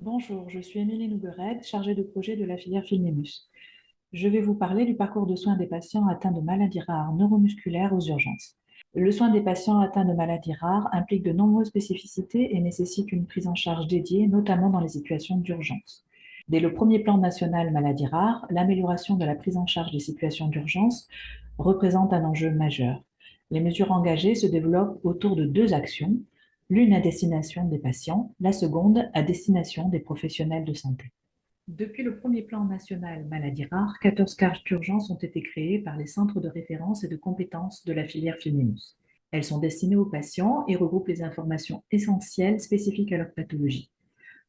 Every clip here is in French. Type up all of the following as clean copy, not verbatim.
Bonjour, je suis Émilie Nougeret, chargée de projet de la filière Filmemus. Je vais vous parler du parcours de soins des patients atteints de maladies rares neuromusculaires aux urgences. Le soin des patients atteints de maladies rares implique de nombreuses spécificités et nécessite une prise en charge dédiée, notamment dans les situations d'urgence. Dès le premier plan national maladies rares, l'amélioration de la prise en charge des situations d'urgence représente un enjeu majeur. Les mesures engagées se développent autour de deux actions, l'une à destination des patients, la seconde à destination des professionnels de santé. Depuis le premier plan national maladies rares, 14 cartes d'urgence ont été créées par les centres de référence et de compétences de la filière Filminus. Elles sont destinées aux patients et regroupent les informations essentielles spécifiques à leur pathologie.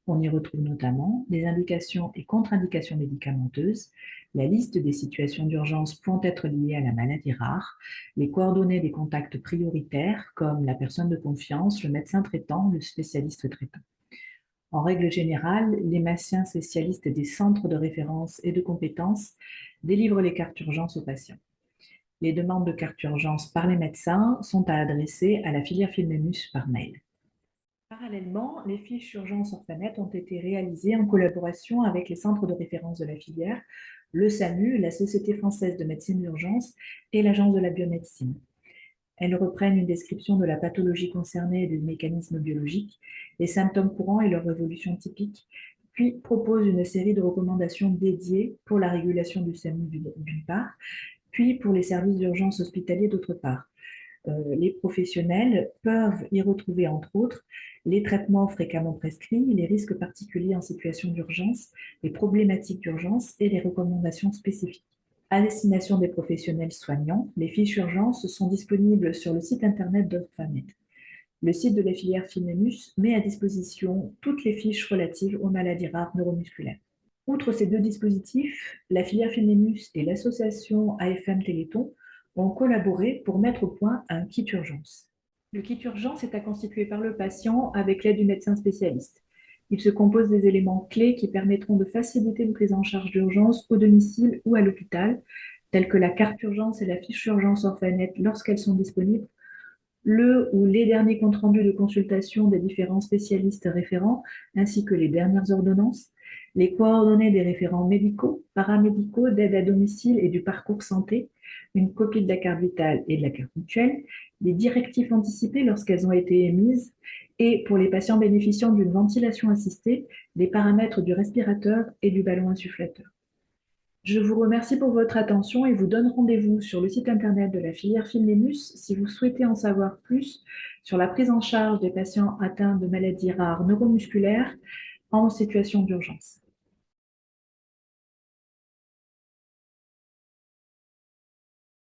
On y retrouve notamment des indications et contre-indications médicamenteuses, la liste des situations d'urgence pouvant être liées à la maladie rare, les coordonnées des contacts prioritaires comme la personne de confiance, le médecin traitant, le spécialiste traitant. En règle générale, les médecins spécialistes des centres de référence et de compétences délivrent les cartes d'urgence aux patients. Les demandes de cartes d'urgence par les médecins sont à adresser à la filière Filmemus par mail. Parallèlement, les fiches urgence Orphanet ont été réalisées en collaboration avec les centres de référence de la filière, le SAMU, la Société française de médecine d'urgence et l'Agence de la biomédecine. Elles reprennent une description de la pathologie concernée et des mécanismes biologiques, les symptômes courants et leur évolution typique, puis proposent une série de recommandations dédiées pour la régulation du SAMU d'une part, puis pour les services d'urgence hospitaliers d'autre part. Les professionnels peuvent y retrouver, entre autres, les traitements fréquemment prescrits, les risques particuliers en situation d'urgence, les problématiques d'urgence et les recommandations spécifiques. À destination des professionnels soignants, les fiches urgences sont disponibles sur le site internet d'Orphanet. Le site de la filière Filmemus met à disposition toutes les fiches relatives aux maladies rares neuromusculaires. Outre ces deux dispositifs, la filière Filmemus et l'association AFM Téléthon ont collaboré pour mettre au point un kit urgence. Le kit urgence est à constituer par le patient avec l'aide du médecin spécialiste. Il se compose des éléments clés qui permettront de faciliter une prise en charge d'urgence au domicile ou à l'hôpital, tels que la carte urgence et la fiche urgence Orphanet lorsqu'elles sont disponibles, le ou les derniers comptes rendus de consultation des différents spécialistes référents, ainsi que les dernières ordonnances, les coordonnées des référents médicaux, paramédicaux, d'aide à domicile et du parcours santé, une copie de la carte vitale et de la carte mutuelle, les directives anticipées lorsqu'elles ont été émises, et pour les patients bénéficiant d'une ventilation assistée, les paramètres du respirateur et du ballon insufflateur. Je vous remercie pour votre attention et vous donne rendez-vous sur le site internet de la filière Filmemus si vous souhaitez en savoir plus sur la prise en charge des patients atteints de maladies rares neuromusculaires en situation d'urgence.